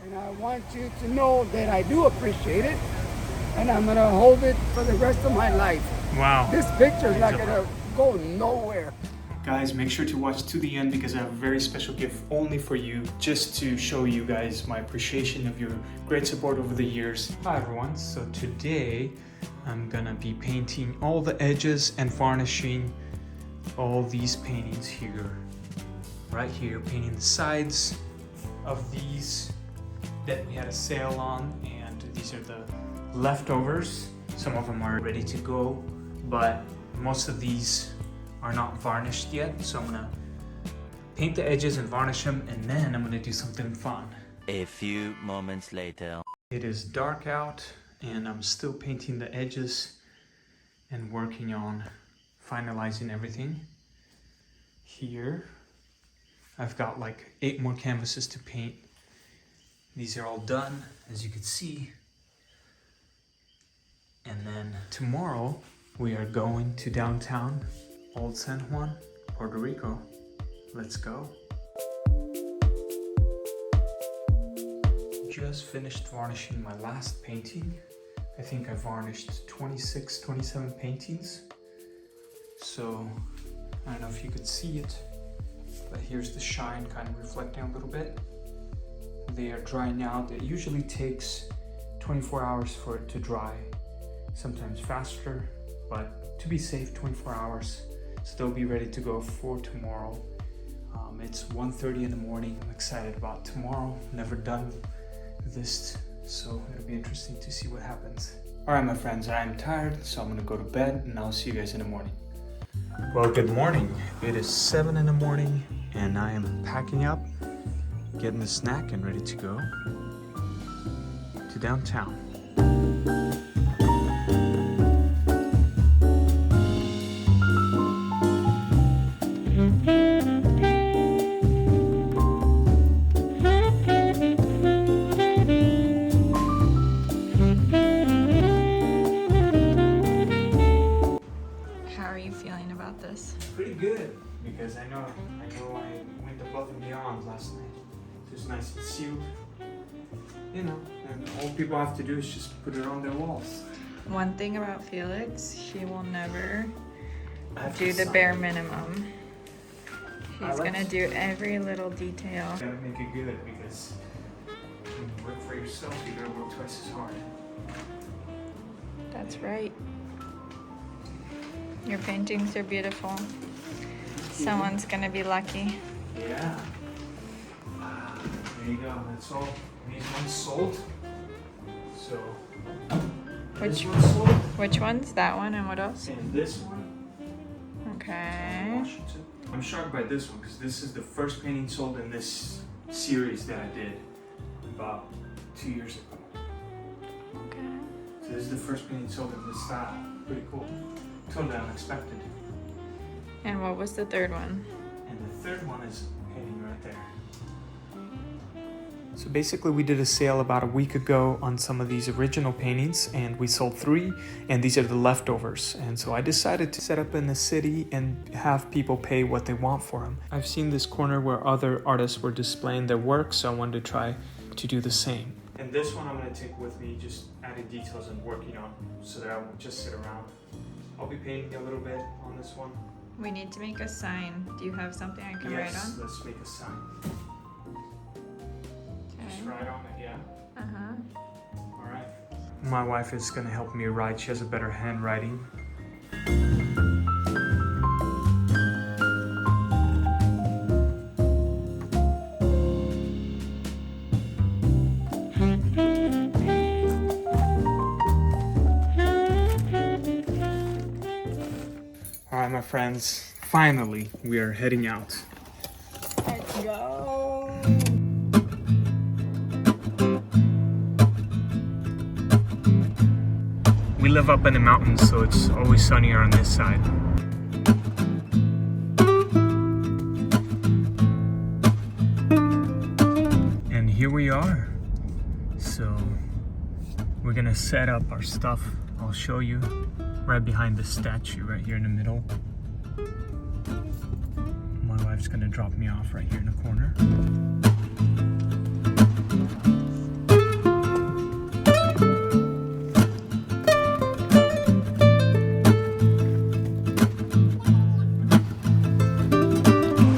And I want you to know that I do appreciate it, and I'm gonna hold it for the rest of my life. Wow. This picture is not gonna go nowhere. Guys, make sure to watch to the end because I have a very special gift only for you, just to show you guys my appreciation of your great support over the years. Hi everyone, so today I'm gonna be painting all the edges and varnishing all these paintings here. Right here, painting the sides of these that we had a sale on, and these are the leftovers. Some of them are ready to go, but most of these are not varnished yet, so I'm gonna paint the edges and varnish them, and then I'm gonna do something fun. A few moments later. It is dark out and I'm still painting the edges and working on finalizing everything. Here I've got like 8 more canvases to paint. These are all done, as you can see. And then tomorrow we are going to downtown Old San Juan, Puerto Rico. Let's go. Just finished varnishing my last painting. I think I varnished 26, 27 paintings. So I don't know if you could see it, but here's the shine kind of reflecting a little bit. They are drying out. It usually takes 24 hours for it to dry, sometimes faster, but to be safe, 24 hours. So they'll be ready to go for tomorrow. It's 1:30 in the morning. I'm excited about tomorrow. Never done this, so it'll be interesting to see what happens. All right, my friends, I'm tired, so I'm gonna go to bed and I'll see you guys in the morning. Well, good morning. It is 7 in the morning and I am packing up, getting a snack and ready to go to downtown. Pretty good, because I know I went above and beyond last night. It was nice and sealed. You know, and all people have to do is just put it on their walls. One thing about Felix, she will never do the bare minimum. She's gonna do every little detail. You gotta make it good, because when you work for yourself, you gotta work twice as hard. That's right. Your paintings are beautiful. Someone's gonna be lucky. Yeah. There you go. That's all. These ones sold. So. Which one sold? Which ones? That one and what else? And this one. Okay. Washington. I'm shocked by this one because this is the first painting sold in this series that I did about 2 years ago. Okay. So this is the first painting sold in this style. Pretty cool. Totally unexpected. And what was the third one? And the third one is painting right there. So basically we did a sale about a week ago on some of these original paintings and we sold 3 and these are the leftovers. And so I decided to set up in the city and have people pay what they want for them. I've seen this corner where other artists were displaying their work, so I wanted to try to do the same. And this one I'm going to take with me, just added details and working on so that I won't just sit around. I'll be painting a little bit on this one. We need to make a sign. Do you have something I can write on? Yes, let's make a sign. Just write on it, yeah? Uh-huh. Alright. My wife is going to help me write. She has a better handwriting. Alright, my friends, finally we are heading out. Let's go. We live up in the mountains, so it's always sunnier on this side. And here we are. So we're gonna set up our stuff. I'll show you right behind the statue right here in the middle. My wife's gonna drop me off right here in the corner.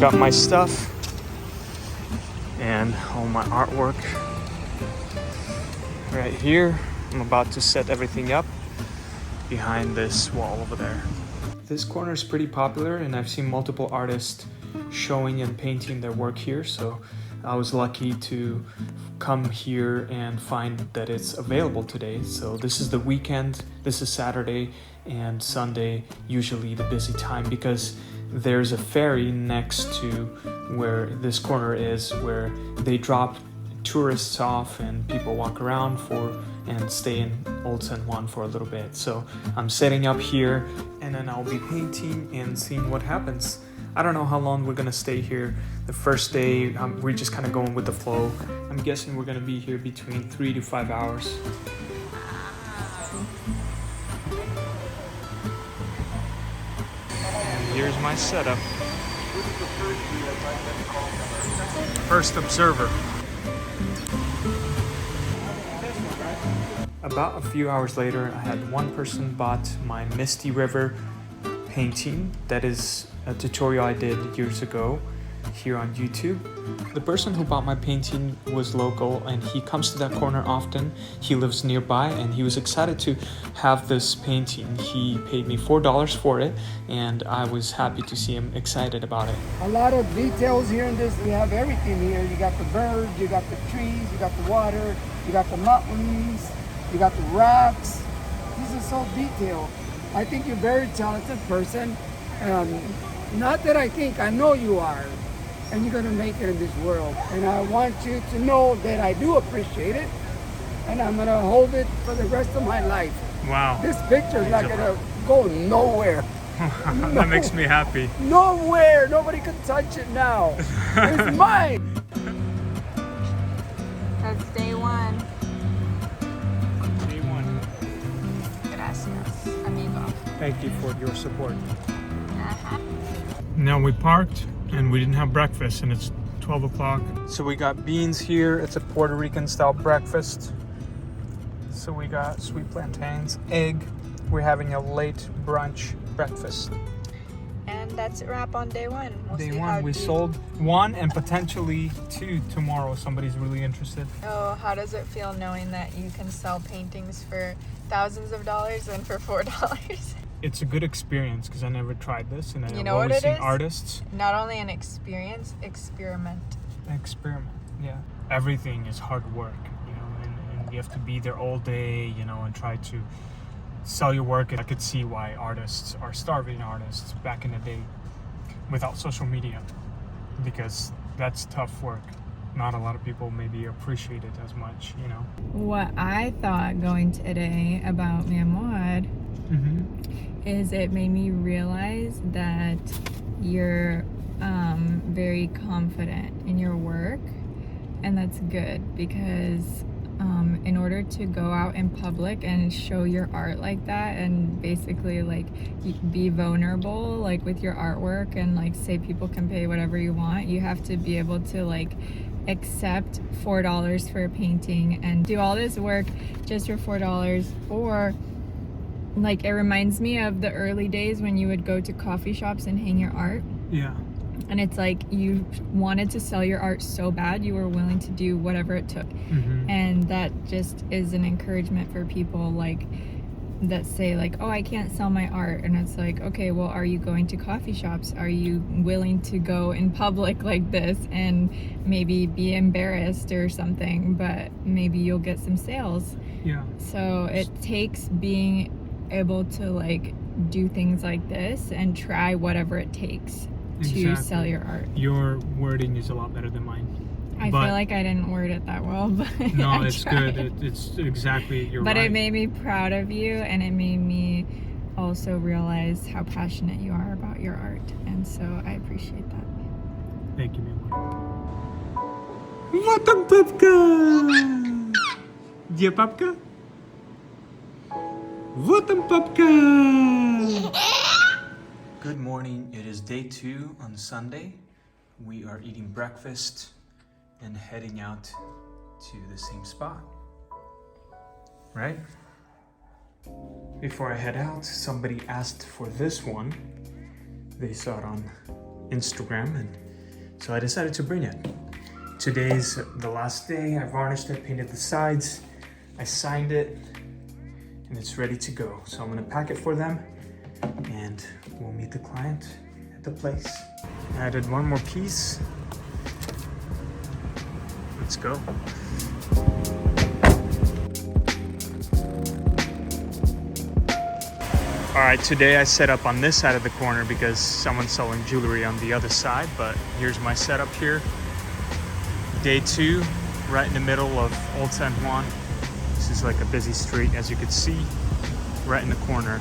got my stuff and all my artwork right here. I'm about to set everything up behind this wall over there. This corner is pretty popular and I've seen multiple artists showing and painting their work here, so I was lucky to come here and find that it's available today. So this is the weekend, this is Saturday, and Sunday usually the busy time because there's a ferry next to where this corner is, where they drop tourists off and people walk around and stay in Old San Juan for a little bit. So I'm setting up here and then I'll be painting and seeing what happens. I don't know how long we're gonna stay here. The first day, we're just kind of going with the flow. I'm guessing we're gonna be here between 3 to 5 hours. And here's my setup. First observer. About a few hours later, I had one person bought my Misty River painting. That is a tutorial I did years ago here on YouTube. The person who bought my painting was local and he comes to that corner often. He lives nearby and he was excited to have this painting. He paid me $4 for it and I was happy to see him excited about it. A lot of details here in this. We have everything here. You got the birds, you got the trees, you got the water, you got the mountains, you got the rocks. This is so detailed. I think you're a very talented person. Not that I think, I know you are. And you're gonna make it in this world. And I want you to know that I do appreciate it. And I'm gonna hold it for the rest of my life. Wow. This picture is not gonna go nowhere. That makes me happy. Nowhere, nobody can touch it now. It's mine. That's day one. Day one. Gracias, amigo. Thank you for your support. Uh-huh. Now we parked and we didn't have breakfast and it's 12 o'clock. So we got beans here. It's a Puerto Rican style breakfast. So we got sweet plantains, egg. We're having a late brunch breakfast. And that's a wrap on day one. We'll Day see one, how we deep- sold one and potentially two tomorrow. Somebody's really interested. Oh, how does it feel knowing that you can sell paintings for thousands of dollars and for $4? It's a good experience because I never tried this and You I've know what always it seen is? artists Not only an experience, experiment. experiment. Yeah, everything is hard work, you know, and you have to be there all day, you know, and try to sell your work. I could see why artists are starving artists back in the day without social media, because that's tough work. Not a lot of people maybe appreciate it as much, you know. What I thought going today about mi amor is it made me realize that you're very confident in your work, and that's good because in order to go out in public and show your art like that and basically like be vulnerable like with your artwork and like say people can pay whatever you want, you have to be able to like accept $4 for a painting and do all this work just for $4. Or like, it reminds me of the early days when you would go to coffee shops and hang your art. Yeah. And it's like you wanted to sell your art so bad you were willing to do whatever it took. And that just is an encouragement for people like that say like, oh, I can't sell my art. And it's like, okay, well, are you going to coffee shops? Are you willing to go in public like this and maybe be embarrassed or something, but maybe you'll get some sales? Yeah. So it takes being able to like do things like this and try whatever it takes to sell your art. Your wording is a lot better than mine. I feel like I didn't word it that well, but no, it's good. It's exactly, you're right. But it made me proud of you, and it made me also realize how passionate you are about your art, and so I appreciate that. Thank you, mi amor. What a papka! Где папка? Вот он, папка! Good morning. It is day 2 on Sunday. We are eating breakfast and heading out to the same spot. Right? Before I head out, somebody asked for this one. They saw it on Instagram and So I decided to bring it. Today's the last day. I varnished it, painted the sides, I signed it, and it's ready to go. So I'm gonna pack it for them and we'll meet the client at the place. I added one more piece. Let's go. All right, today I set up on this side of the corner because someone's selling jewelry on the other side, but here's my setup here. Day 2, right in the middle of Old San Juan. This is like a busy street, as you can see, right in the corner.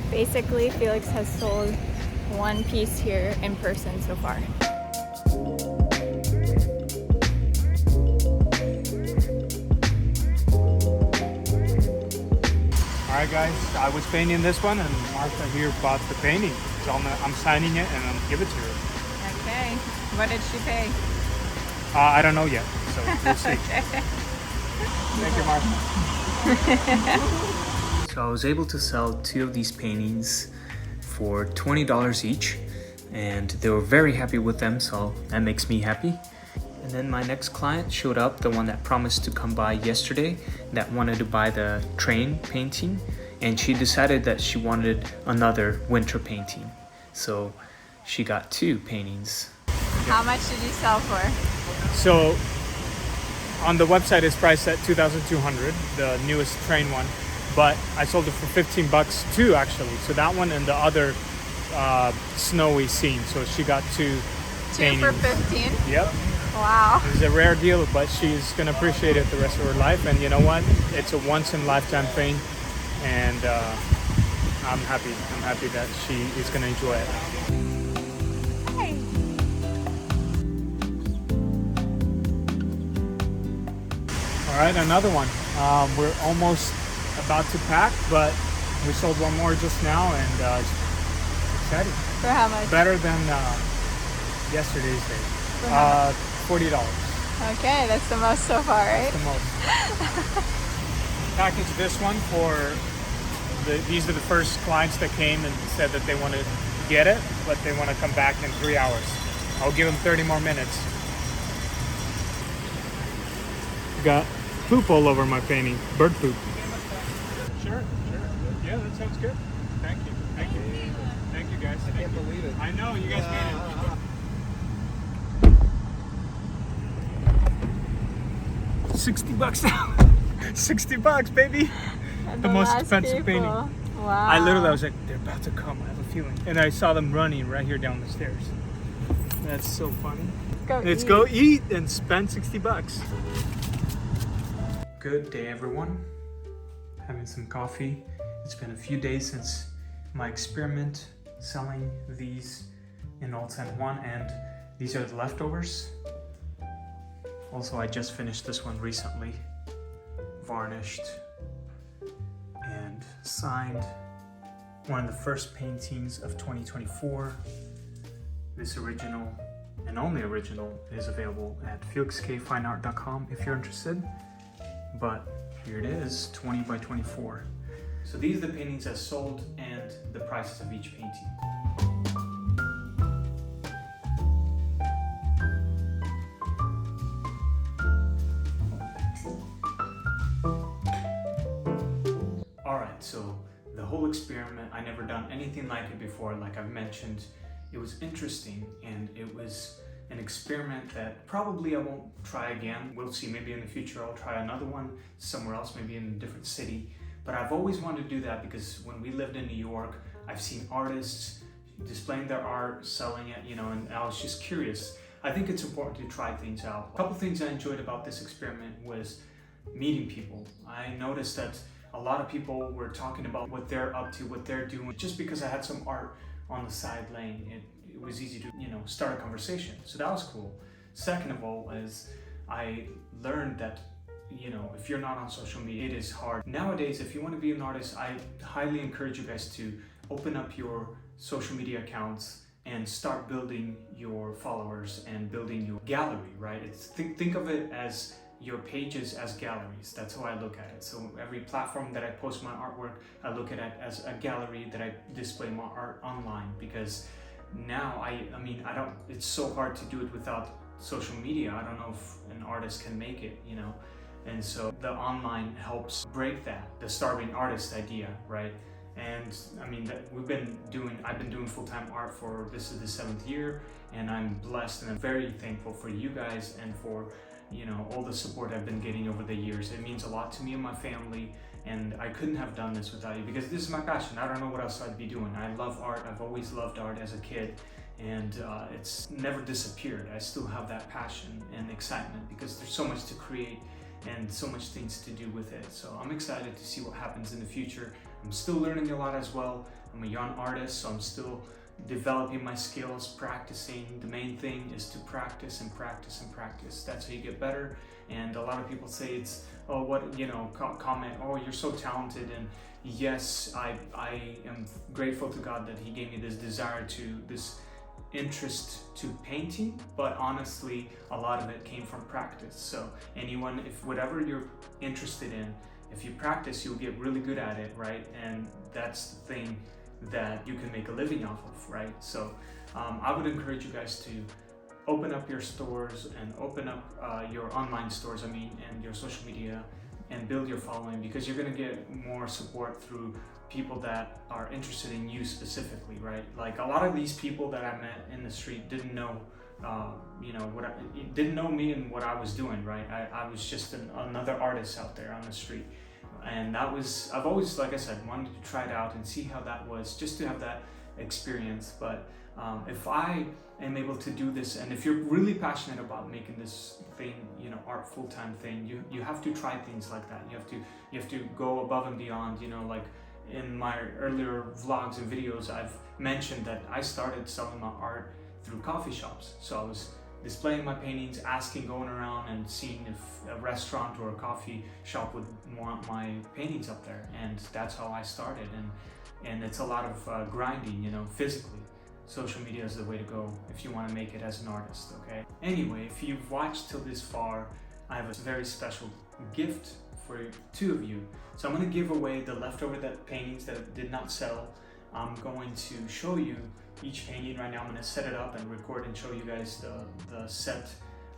Basically, Felix has sold one piece here in person so far. Alright guys, I was painting this one and Martha here bought the painting. So I'm signing it and I'll give it to her. Okay. What did she pay? I don't know yet, so we'll see. Okay. Thank you, Martha. So I was able to sell 2 of these paintings for $20 each, and they were very happy with them, so that makes me happy. And then my next client showed up, the one that promised to come by yesterday, that wanted to buy the train painting, and she decided that she wanted another winter painting. So she got 2 paintings. How much did you sell for? So on the website it's priced at $2,200, the newest train one, but I sold it for $15 too, actually. So that one and the other snowy scene. So she got 2 paintings. 2 for 15? Yep. Wow. It's a rare deal, but she's gonna appreciate it the rest of her life. And you know what? It's a once in a lifetime thing, and I'm happy. I'm happy that she is gonna enjoy it. Hey. All right, another one. We're almost about to pack, but we sold one more just now, and it's exciting. For how much? Better than yesterday's day. For how much? $40. Okay, that's the most so far, right? The most. Package this one for these are the first clients that came and said that they want to get it, but they want to come back in 3 hours. I'll give them 30 more minutes. Got poop all over my painting, bird poop. Sure. Yeah, that sounds good. Thank you. Thank you guys. I can't believe it. I know, you guys made it. $60 now. $60, baby. The most expensive painting. Wow. I was like, they're about to come. I have a feeling. And I saw them running right here down the stairs. That's so funny. Let's go eat and spend $60. Good day, everyone. Having some coffee. It's been a few days since my experiment selling these in Old San Juan, and these are the leftovers. Also, I just finished this one recently, varnished and signed. One of the first paintings of 2024. This original and only original is available at felixkfineart.com if you're interested. But here it is, 20 by 24. So these are the paintings I sold and the prices of each painting. Alright, so the whole experiment, I never done anything like it before. Like I've mentioned, it was interesting, and it was an experiment that probably I won't try again. We'll see, maybe in the future I'll try another one somewhere else, maybe in a different city. But I've always wanted to do that because when we lived in New York, I've seen artists displaying their art, selling it, and I was just curious. I think it's important to try things out. A couple things I enjoyed about this experiment was meeting people. I noticed that a lot of people were talking about what they're up to, what they're doing. Just because I had some art on the side lane, it it was easy to, you know, start a conversation. So that was cool. Second of all is I learned that, you know, if you're not on social media, it is hard. Nowadays, if you want to be an artist, I highly encourage you guys to open up your social media accounts and start building your followers and building your gallery, right? Think of it as your pages as galleries. That's how I look at it. So every platform that I post my artwork, I look at it as a gallery that I display my art online, because now I mean, it's so hard to do it without social media. I don't know if an artist can make it, you know? And so the online helps break that, the starving artist idea, right? And I mean, I've been doing full-time art for, this is the 7th year, and I'm blessed and I'm very thankful for you guys and for, you know, all the support I've been getting over the years. It means a lot to me and my family, and I couldn't have done this without you, because this is my passion. I don't know what else I'd be doing. I love art. I've always loved art as a kid, and it's never disappeared. I still have that passion and excitement because there's so much to create and so much things to do with it. So I'm excited to see what happens in the future. I'm still learning a lot as well. I'm a young artist, so I'm still developing my skills, practicing. The main thing is to practice and practice and practice. That's how you get better. And a lot of people say it's, oh, what, you know, comment, oh, you're so talented. And yes, I am grateful to God that He gave me this desire to, this interest to painting, but honestly, a lot of it came from practice. So anyone, if whatever you're interested in, if you practice, you'll get really good at it, right? And that's the thing that you can make a living off of, right? So I would encourage you guys to open up your stores and open up your online stores, and your social media, and build your following, because you're gonna get more support through people that are interested in you specifically, right? Like a lot of these people that I met in the street didn't know, didn't know me and what I was doing, right? I was just another artist out there on the street. And I've always, like I said, wanted to try it out and see how that was, just to have that experience. But if I am able to do this, and if you're really passionate about making this thing, you know, art full-time thing, you have to try things like that. You have to go above and beyond, you know, like in my earlier vlogs and videos, I've mentioned that I started selling my art through coffee shops. So I was displaying my paintings, going around and seeing if a restaurant or a coffee shop would want my paintings up there. And that's how I started. And it's a lot of grinding, you know, physically. Social media is the way to go if you want to make it as an artist, okay? Anyway, if you've watched till this far, I have a very special gift for 2 of you. So I'm going to give away the leftover paintings that did not sell. I'm going to show you each painting right now. I'm going to set it up and record and show you guys the set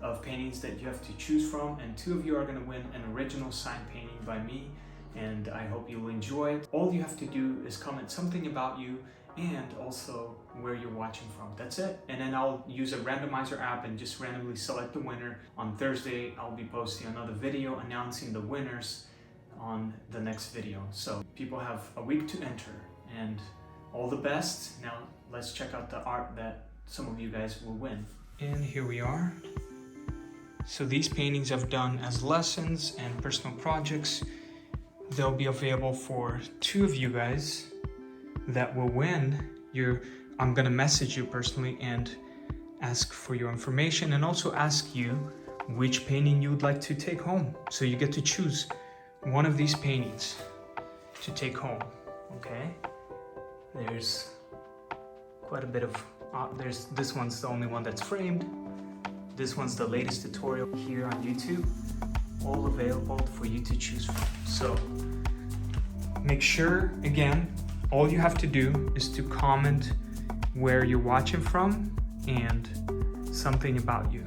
of paintings that you have to choose from, and 2 of you are going to win an original signed painting by me, and I hope you'll enjoy it. All you have to do is comment something about you and also where you're watching from. That's it. And then I'll use a randomizer app and just randomly select the winner. On Thursday, I'll be posting another video announcing the winners on the next video. So people have a week to enter, and all the best. Now let's check out the art that some of you guys will win. And here we are. So these paintings I've done as lessons and personal projects. They'll be available for 2 of you guys that will win. I'm gonna message you personally and ask for your information, and also ask you which painting you would like to take home. So you get to choose one of these paintings to take home, okay? There's quite a bit of, this one's the only one that's framed. This one's the latest tutorial here on YouTube, all available for you to choose from. So make sure, again, all you have to do is to comment where you're watching from and something about you.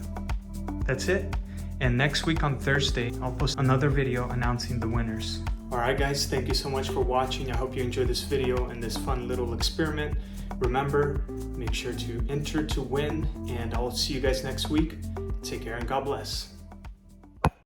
That's it. And next week on Thursday, I'll post another video announcing the winners. Alright guys, thank you so much for watching. I hope you enjoyed this video and this fun little experiment. Remember, make sure to enter to win, and I'll see you guys next week. Take care and God bless.